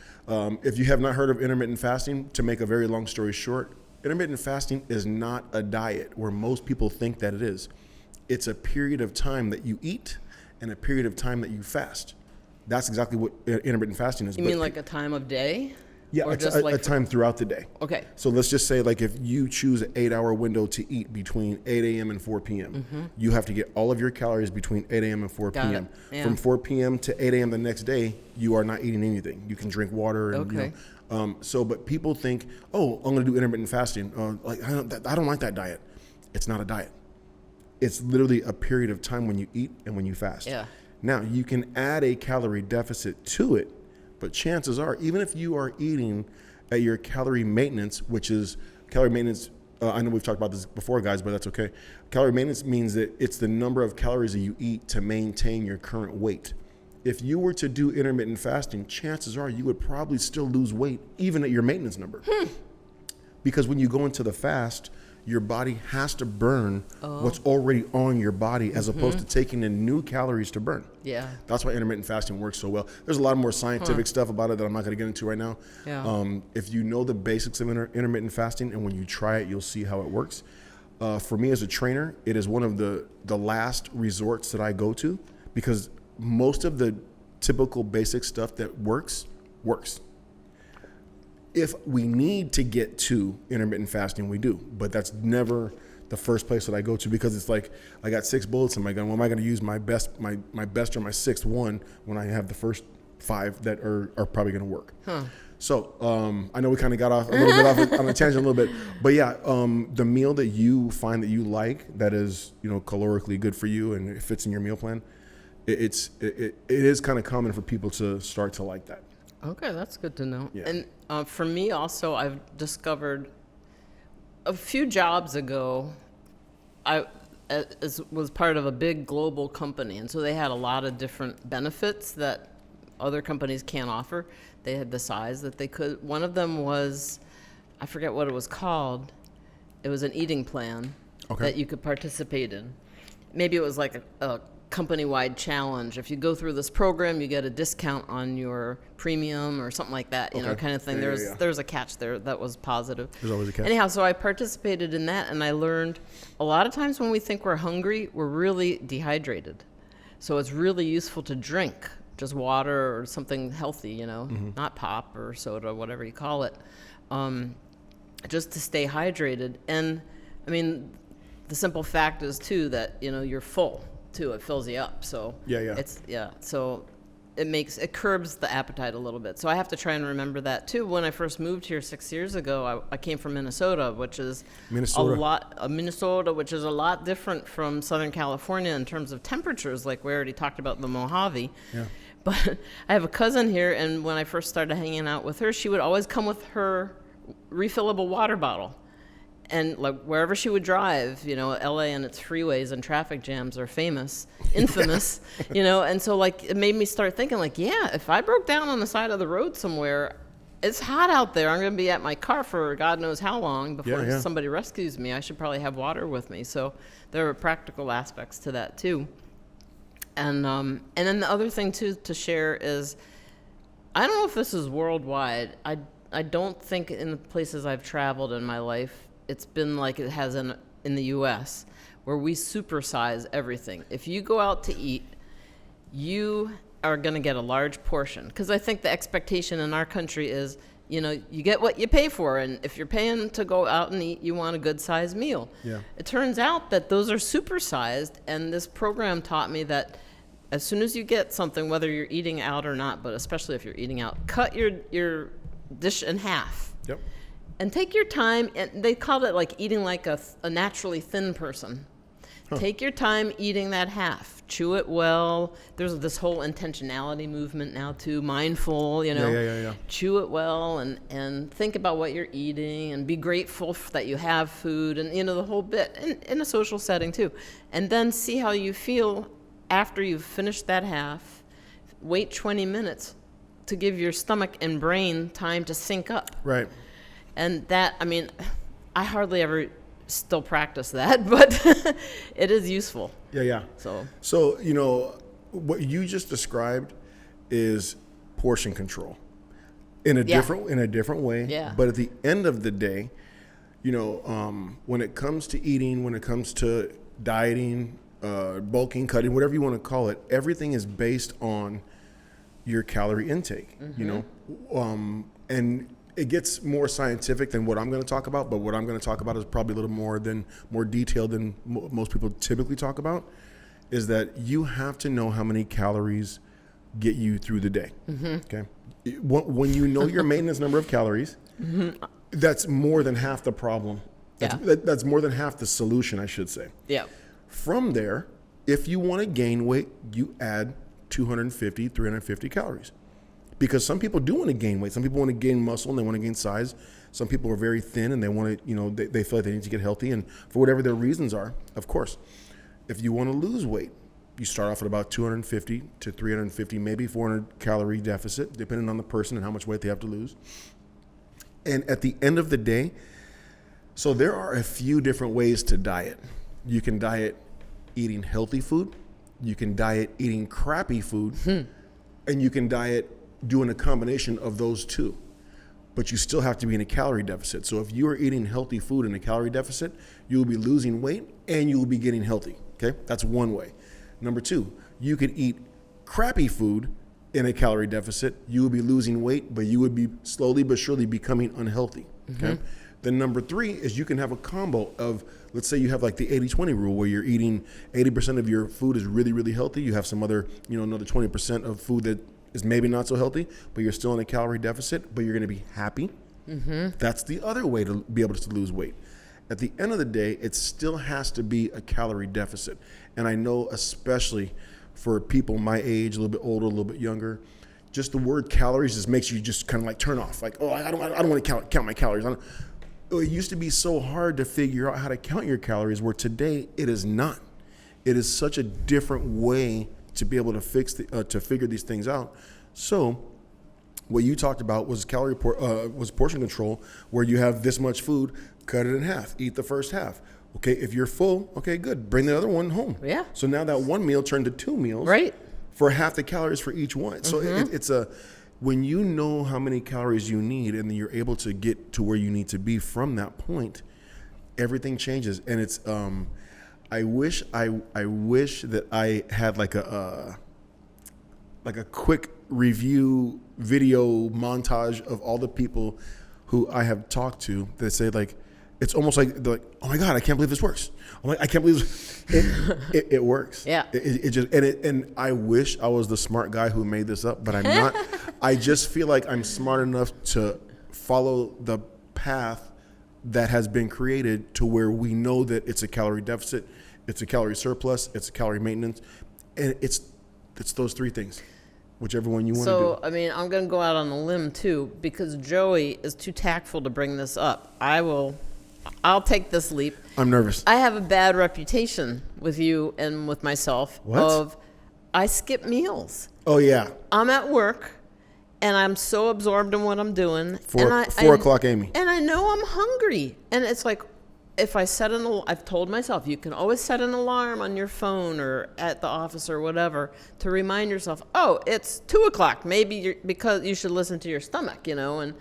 If you have not heard of intermittent fasting, to make a very long story short, intermittent fasting is not a diet where most people think that it is. It's a period of time that you eat and a period of time that you fast. That's exactly what intermittent fasting is. You mean like a time of day? Yeah, a time throughout the day. Okay. So let's just say, like, if you choose an 8-hour window to eat between 8 a.m. and 4 p.m., you have to get all of your calories between 8 a.m. and 4 p.m. Yeah. From 4 p.m. to 8 a.m. the next day, you are not eating anything. You can drink water. And, but people think, oh, I'm going to do intermittent fasting. I don't like that diet. It's not a diet. It's literally a period of time when you eat and when you fast. Yeah. Now, you can add a calorie deficit to it, but chances are, even if you are eating at your calorie maintenance, which is calorie maintenance, I know we've talked about this before, guys, but that's okay. Calorie maintenance means that it's the number of calories that you eat to maintain your current weight. If you were to do intermittent fasting, chances are you would probably still lose weight, even at your maintenance number. Because when you go into the fast, your body has to burn what's already on your body as opposed to taking in new calories to burn. Yeah. That's why intermittent fasting works so well. There's a lot more scientific stuff about it that I'm not going to get into right now. Yeah. If you know the basics of intermittent fasting, and when you try it, you'll see how it works. For me as a trainer, it is one of the last resorts that I go to, because most of the typical basic stuff that works. If we need to get to intermittent fasting, we do, but that's never the first place that I go to, because it's like I got 6 bullets in my gun. Well, am I going to use my best or my sixth one when I have the first 5 that are probably going to work? So I know we kind of got off a little bit off on a tangent a little bit, but yeah, the meal that you find that you like that is calorically good for you and it fits in your meal plan, it is kind of common for people to start to like that. Okay, that's good to know. Yeah. And for me also, I've discovered a few jobs ago, I was part of a big global company, and so they had a lot of different benefits that other companies can't offer. They had the size that they could. One of them was, I forget what it was called. It was an eating plan that you could participate in. Maybe it was like a company-wide challenge. If you go through this program, you get a discount on your premium or something like that, kind of thing. There's a catch there that was positive. There's always a catch. Anyhow, so I participated in that, and I learned a lot of times when we think we're hungry, we're really dehydrated. So it's really useful to drink just water or something healthy, not pop or soda, whatever you call it, just to stay hydrated. And I mean, the simple fact is too that you're full too. It fills you up. So so it curbs the appetite a little bit. So I have to try and remember that too. When I first moved here 6 years ago, I came from Minnesota, which is a lot different from Southern California in terms of temperatures. Like we already talked about the Mojave. Yeah. But I have a cousin here, and when I first started hanging out with her, she would always come with her refillable water bottle. And like wherever she would drive, LA and its freeways and traffic jams are infamous, and so like it made me start thinking like, yeah, if I broke down on the side of the road somewhere, it's hot out there. I'm going to be at my car for God knows how long before somebody rescues me. I should probably have water with me. So there are practical aspects to that too. And then the other thing too to share is, I don't know if this is worldwide. I don't think in the places I've traveled in my life, it's been like it has in the U.S., where we supersize everything. If you go out to eat, you are going to get a large portion. Because I think the expectation in our country is, you get what you pay for. And if you're paying to go out and eat, you want a good-sized meal. Yeah. It turns out that those are supersized. And this program taught me that as soon as you get something, whether you're eating out or not, but especially if you're eating out, cut your dish in half. Yep. And take your time, and they called it like eating like a naturally thin person. Take your time eating that half. Chew it well. There's this whole intentionality movement now too, mindful, Yeah. Chew it well and think about what you're eating and be grateful that you have food and, the whole bit in a social setting too. And then see how you feel after you've finished that half. Wait 20 minutes to give your stomach and brain time to sync up. Right. And that, I hardly ever still practice that, but it is useful. Yeah. So, what you just described is portion control in a different way. Yeah. But at the end of the day, when it comes to eating, when it comes to dieting, bulking, cutting, whatever you want to call it, everything is based on your calorie intake, and it gets more scientific than what I'm going to talk about, but what I'm going to talk about is probably a little more detailed than most people typically talk about, is that you have to know how many calories get you through the day. Okay. When you know your maintenance number of calories, that's more than half the problem. That's more than half the solution, I should say. Yeah. From there, if you want to gain weight, you add 250, 350 calories. Because some people do want to gain weight. Some people want to gain muscle and they want to gain size. Some people are very thin and they want to, they feel like they need to get healthy. And for whatever their reasons are, of course, if you want to lose weight, you start off at about 250 to 350, maybe 400 calorie deficit, depending on the person and how much weight they have to lose. And at the end of the day, So there are a few different ways to diet. You can diet eating healthy food. You can diet eating crappy food. And you can diet doing a combination of those two. But you still have to be in a calorie deficit. So if you are eating healthy food in a calorie deficit, you will be losing weight and you will be getting healthy. Okay, that's one way. Number two, you could eat crappy food in a calorie deficit. You will be losing weight, but you would be slowly but surely becoming unhealthy. Okay. Then number three is you can have a combo of, let's say you have like the 80-20 rule where you're eating 80% of your food is really, really healthy. You have some other, another 20% of food that is maybe not so healthy, but you're still in a calorie deficit, but you're going to be happy. That's the other way to be able to lose weight. At the end of the day, it still has to be a calorie deficit. And I know especially for people my age, a little bit older, a little bit younger, just the word calories just makes you just kind of like turn off. Like, oh, I don't want to count my calories. It used to be so hard to figure out how to count your calories, where today it is not. It is such a different way to be able to to figure these things out. So what you talked about was was portion control, where you have this much food, cut it in half, eat the first half. Okay, if you're full, okay, good. Bring the other one home. Yeah. So now that one meal turned to two meals. Right. For half the calories for each one. So it's when you know how many calories you need and then you're able to get to where you need to be from that point, everything changes. And it's I wish that I had like a quick review video montage of all the people who I have talked to that say like, it's almost like they're like, oh my God, I can't believe this works. I'm like, I can't believe this. It works. Yeah. It just and I wish I was the smart guy who made this up, but I'm not. I just feel like I'm smart enough to follow the path that has been created to where we know that it's a calorie deficit, it's a calorie surplus, it's a calorie maintenance, and it's those three things, whichever one you want to do. So, I mean, I'm going to go out on a limb too, because Joey is too tactful to bring this up. I'll take this leap. I'm nervous. I have a bad reputation with you and with myself of I skip meals. Oh yeah. I'm at work and I'm so absorbed in what I'm doing. 4 o'clock, Amy. And I know I'm hungry. And it's like, if I set I've told myself, you can always set an alarm on your phone or at the office or whatever to remind yourself, oh, it's 2 o'clock. Maybe because you should listen to your stomach, and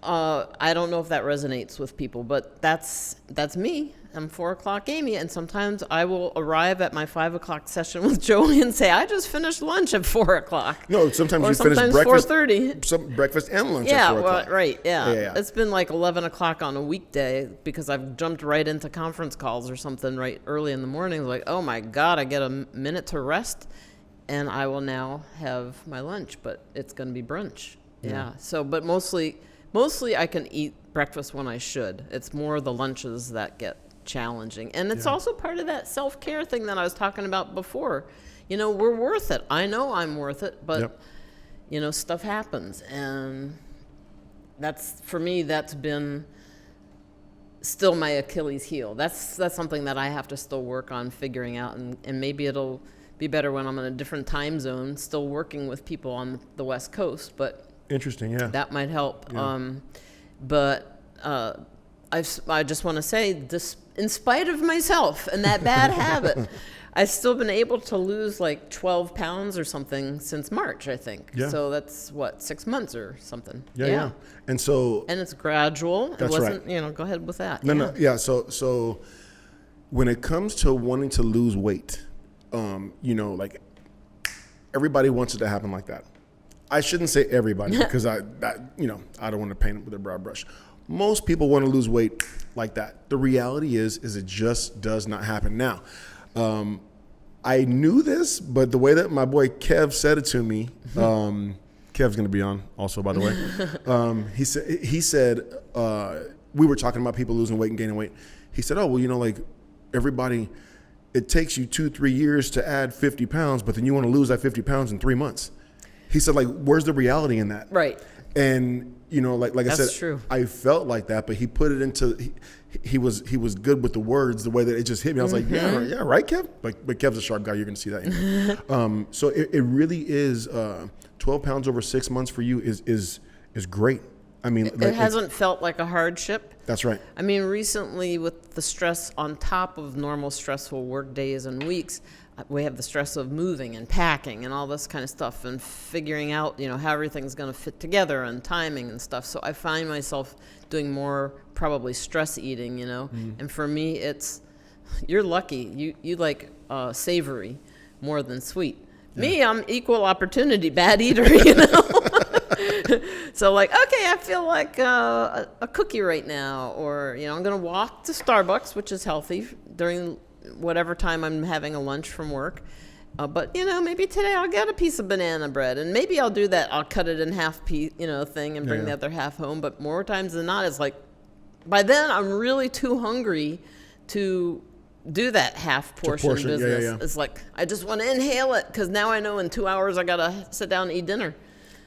I don't know if that resonates with people, but that's me. I'm 4 o'clock Amy, and sometimes I will arrive at my 5 o'clock session with Joey and say, I just finished lunch at 4 o'clock. No, sometimes you finish breakfast. 4:30. Breakfast and lunch at 4 o'clock. Right, yeah. It's been like 11 o'clock on a weekday because I've jumped right into conference calls or something right early in the morning. Like, oh my God, I get a minute to rest, and I will now have my lunch, but it's going to be brunch. Yeah. So, but mostly I can eat breakfast when I should. It's more the lunches that get challenging. And it's also part of that self-care thing that I was talking about before. We're worth it. I know I'm worth it, but, stuff happens. And for me, that's been still my Achilles heel. That's something that I have to still work on figuring out. And maybe it'll be better when I'm in a different time zone, still working with people on the West Coast. But interesting, yeah. that might help. Yeah. I just want to say, this, in spite of myself and that bad habit, I've still been able to lose like 12 pounds or something since March, I think. Yeah. So that's 6 months or something. Yeah. And it's gradual. That's it wasn't, right. Go ahead with that. No. Yeah. So when it comes to wanting to lose weight, like everybody wants it to happen like that. I shouldn't say everybody because I don't want to paint it with a broad brush. Most people want to lose weight like that. The reality is it just does not happen. Now, I knew this, but the way that my boy Kev said it to me, Kev's going to be on also, by the way. He said we were talking about people losing weight and gaining weight. He said, oh, well, like everybody, it takes you 2-3 years to add 50 pounds, but then you want to lose that 50 pounds in 3 months. He said, like, where's the reality in that? Right. And, like I said, that's true. I felt like that, but he put it into, he was good with the words, the way that it just hit me. I was like, yeah, right, Kev? But Kev's a sharp guy. You're going to see that. So it really is, 12 pounds over 6 months for you is great. I mean, It hasn't felt like a hardship. That's right. I mean, recently with the stress on top of normal stressful work days and weeks, we have the stress of moving and packing and all this kind of stuff and figuring out, how everything's going to fit together and timing and stuff. So I find myself doing more probably stress eating, And for me, you're lucky. You like savory more than sweet. Yeah. Me, I'm equal opportunity bad eater, So okay, I feel like a cookie right now, or I'm going to walk to Starbucks, which is healthy during whatever time I'm having a lunch from work. But maybe today I'll get a piece of banana bread, and maybe I'll do that. I'll cut it in half thing and bring the other half home. But more times than not, it's like by then I'm really too hungry to do that half portion business. Yeah. It's like I just want to inhale it because now I know in 2 hours I gotta sit down and eat dinner.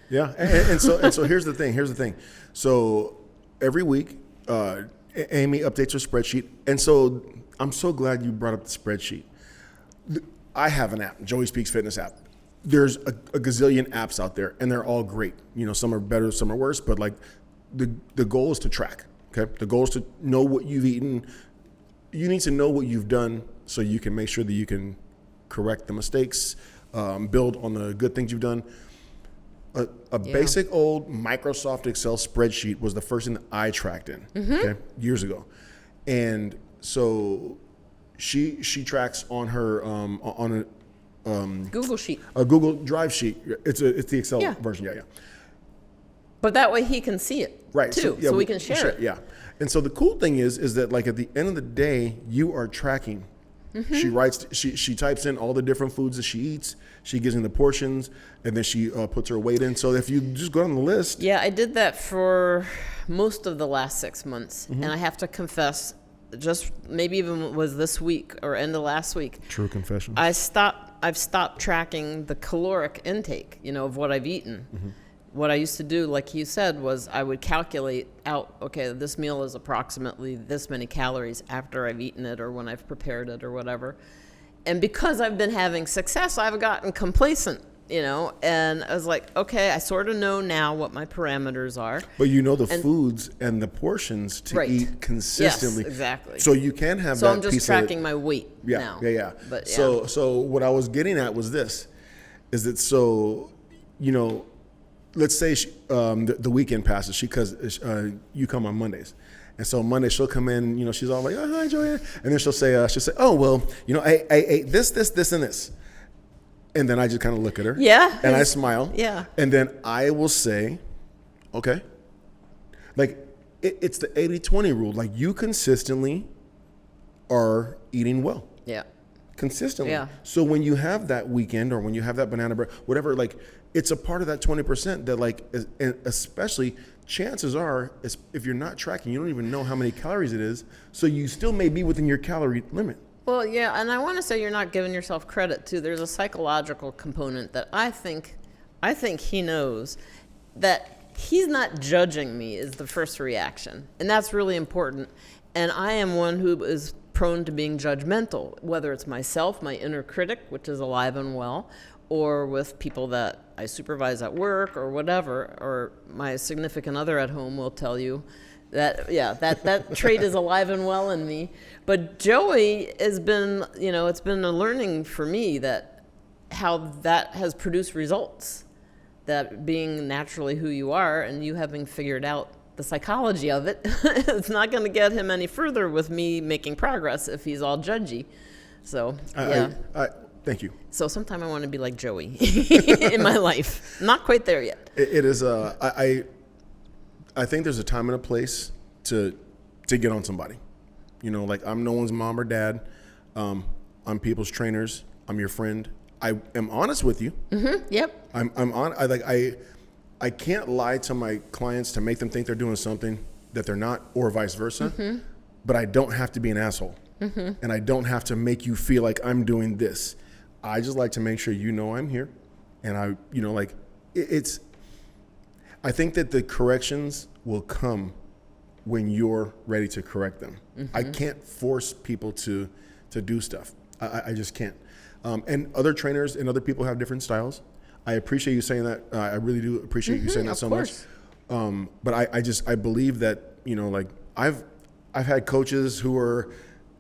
Yeah, and so here's the thing. So every week, Amy updates her spreadsheet, and so I'm so glad you brought up the spreadsheet. I have an app, Joey Speaks Fitness app. There's a gazillion apps out there, and they're all great. Some are better, some are worse, but the goal is to track. Okay, the goal is to know what you've eaten. You need to know what you've done so you can make sure that you can correct the mistakes, build on the good things you've done. A basic old Microsoft Excel spreadsheet was the first thing that I tracked in, okay, years ago. And so she tracks on her on a Google sheet, a Google Drive sheet. It's the Excel version, yeah. But that way he can see it, right? Too, so we can share it. Yeah. And so the cool thing is that at the end of the day, you are tracking. Mm-hmm. She types in all the different foods that she eats. She gives me the portions, and then she puts her weight in. So if you just go on the list. Yeah, I did that for most of the last 6 months. And I have to confess, just maybe even was this week or end of last week. True confession. I've stopped tracking the caloric intake, of what I've eaten. Mm-hmm. What I used to do, like you said, was I would calculate out, okay, this meal is approximately this many calories after I've eaten it or when I've prepared it or whatever. And because I've been having success, I've gotten complacent, and I was like, okay, I sort of know now what my parameters are. But the foods and the portions to eat consistently. Yes, exactly. So you can have so that I'm just piece tracking my weight now. Yeah. But, So what I was getting at was this, is that let's say the weekend passes, because you come on Mondays. And so Monday she'll come in, she's all like, oh, hi, Joanne. And then she'll say, oh, well, I ate this, and this. And then I just kind of look at her. Yeah. And I smile. Yeah. And then I will say, okay. It's the 80-20 rule. You consistently are eating well. Yeah. Consistently. Yeah. So when you have that weekend or when you have that banana bread, whatever, it's a part of that 20% that and especially chances are, if you're not tracking, you don't even know how many calories it is. So you still may be within your calorie limit. Well, yeah. And I want to say you're not giving yourself credit too. There's a psychological component that I think he knows, that he's not judging me is the first reaction. And that's really important. And I am one who is prone to being judgmental, whether it's myself, my inner critic, which is alive and well, or with people that I supervise at work or whatever, or my significant other at home will tell you that, that trait is alive and well in me. But Joey has been, it's been a learning for me that how that has produced results, that being naturally who you are and you having figured out the psychology of it, it's not going to get him any further with me making progress if he's all judgy. So, yeah. Thank you. So sometime I want to be like Joey in my life. Not quite there yet. It is. I think there's a time and a place to get on somebody. I'm no one's mom or dad. I'm people's trainers. I'm your friend. I am honest with you. Mm-hmm. Yep. I'm on. I can't lie to my clients to make them think they're doing something that they're not, or vice versa. Mm-hmm. But I don't have to be an asshole. Mm-hmm. And I don't have to make you feel like I'm doing this. I just like to make sure I'm here. And it's, I think that the corrections will come when you're ready to correct them. Mm-hmm. I can't force people to do stuff. I just can't. And other trainers and other people have different styles. I appreciate you saying that. I really do appreciate you saying that so much. But I believe that, you know, like I've had coaches who are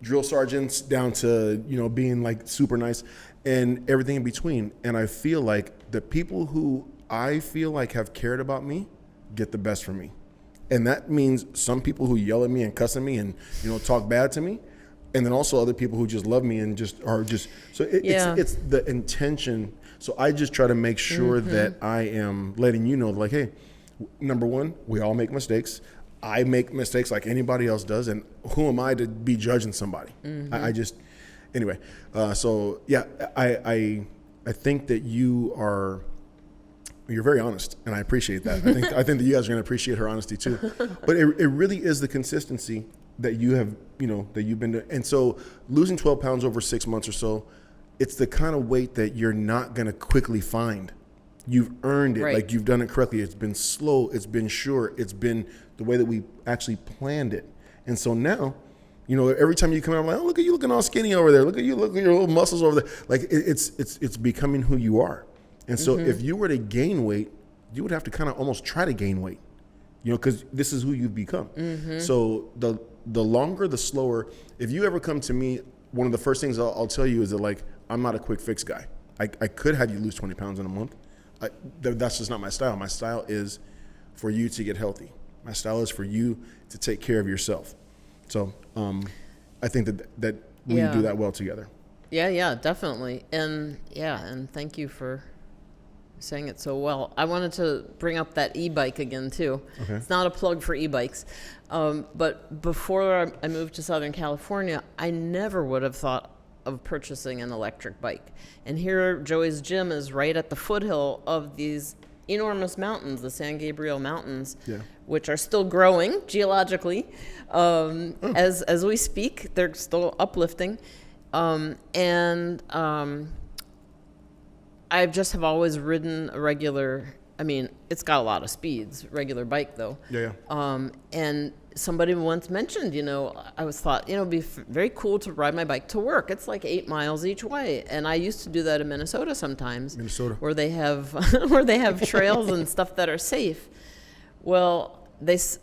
drill sergeants down to, you know, being like super nice and everything in between. And I feel like the people who I feel like have cared about me get the best from me. And that means some people who yell at me and cuss at me and, you know, talk bad to me. And then also other people who just love me and just are just, so it's the intention. So I just try to make sure that I am letting you know, like, hey, number one, we all make mistakes. I make mistakes like anybody else does. And who am I to be judging somebody? I just, anyway. So yeah, I think that you're very honest, and I appreciate that. I think that you guys are going to appreciate her honesty too. But it really is the consistency that you have, you know, that you've been doing. And so losing 12 pounds over 6 months or so, it's the kind of weight that you're not going to quickly find. You've earned it. Right. Like you've done it correctly. It's been slow. It's been sure. It's been the way that we actually planned it. And so now, you know, every time you come out, I'm like, oh, look at you looking all skinny over there. Look at you, look at your little muscles over there. Like it's becoming who you are. And so if you were to gain weight, you would have to kind of almost try to gain weight, you know, because this is who you've become. So the longer, the slower. If you ever come to me, one of the first things I'll tell you is that, like, I'm not a quick fix guy. I could have you lose 20 pounds in a month. That's just not my style. My style is for you to get healthy. My style is for you to take care of yourself. So I think that we do that well together. Yeah, definitely. And thank you for saying it so well. I wanted to bring up that e-bike again too. Okay. It's not a plug for e-bikes. But before I moved to Southern California, I never would have thought of purchasing an electric bike. And here Joey's gym is right at the foothill of these enormous mountains, the San Gabriel Mountains, which are still growing geologically. As we speak, they're still uplifting. I just have always ridden a regular, I mean, it's got a lot of speeds, regular bike though. And somebody once mentioned, you know, I was thought, you know, it'd be very cool to ride my bike to work. It's like 8 miles each way. And I used to do that in Minnesota sometimes. Where they have, trails and stuff that are safe. Well,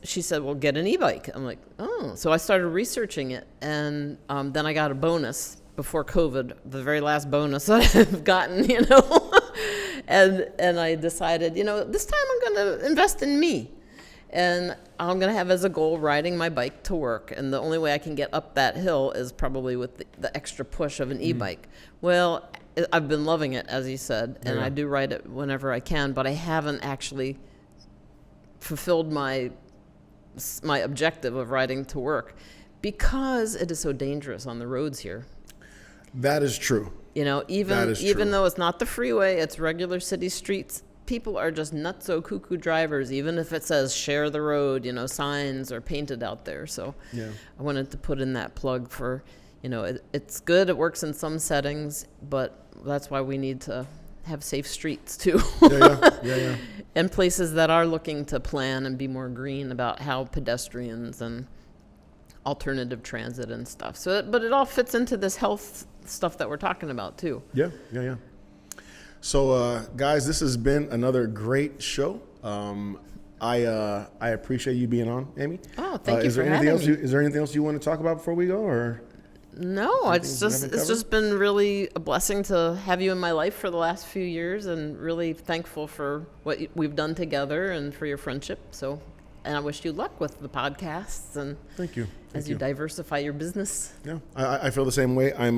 she said, well, get an e-bike. I'm like, oh. So I started researching it. And then I got a bonus before COVID, the very last bonus that I've gotten, you know. and I decided, you know, this time I'm going to invest in me. And I'm going to have as a goal riding my bike to work. And the only way I can get up that hill is probably with the extra push of an e-bike. Well, I've been loving it, as you said, and I do ride it whenever I can, but I haven't actually fulfilled my objective of riding to work because it is so dangerous on the roads here. That is true. You know, even though it's not the freeway, it's regular city streets, people are just nutso cuckoo drivers, even if it says share the road, you know, signs are painted out there. So I wanted to put in that plug for, you know, it's good. It works in some settings, but that's why we need to have safe streets too. And places that are looking to plan and be more green about how pedestrians and alternative transit and stuff. So, but it all fits into this health stuff that we're talking about too. Yeah. So, guys, this has been another great show. I appreciate you being on, Amy. Oh, thank you for having me. Is there anything else you want to talk about before we go, or? No, it's just been really a blessing to have you in my life for the last few years, and really thankful for what we've done together and for your friendship. So, and I wish you luck with the podcasts and thank you as you diversify your business. Yeah, I feel the same way. I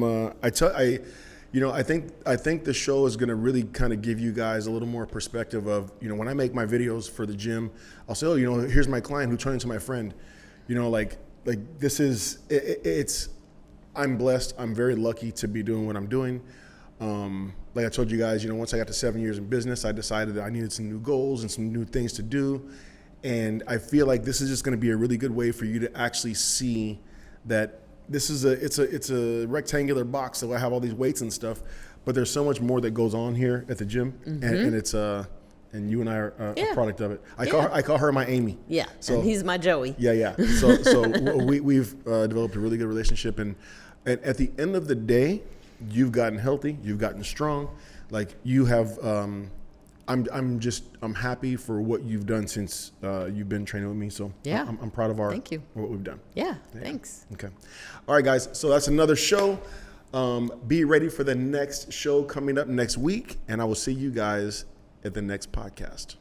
think the show is going to really kind of give you guys a little more perspective of, you know, when I make my videos for the gym, I'll say, oh, you know, here's my client who turned into my friend. You know, like this is, it's, I'm blessed. I'm very lucky to be doing what I'm doing. Like I told you guys, you know, once I got to 7 years in business, I decided that I needed some new goals and some new things to do. And I feel like this is just going to be a really good way for you to actually see that this is it's a rectangular box that I have all these weights and stuff, but there's so much more that goes on here at the gym, and it's and you and I are a product of it. I call her my Amy. Yeah, so, and he's my Joey. Yeah. So we've developed a really good relationship, and at the end of the day, you've gotten healthy, you've gotten strong, like you have I'm happy for what you've done since you've been training with me. So Yeah. I'm proud of Thank you. what we've done. Yeah, thanks. Okay. All right, guys. So that's another show. Be ready for the next show coming up next week, and I will see you guys at the next podcast.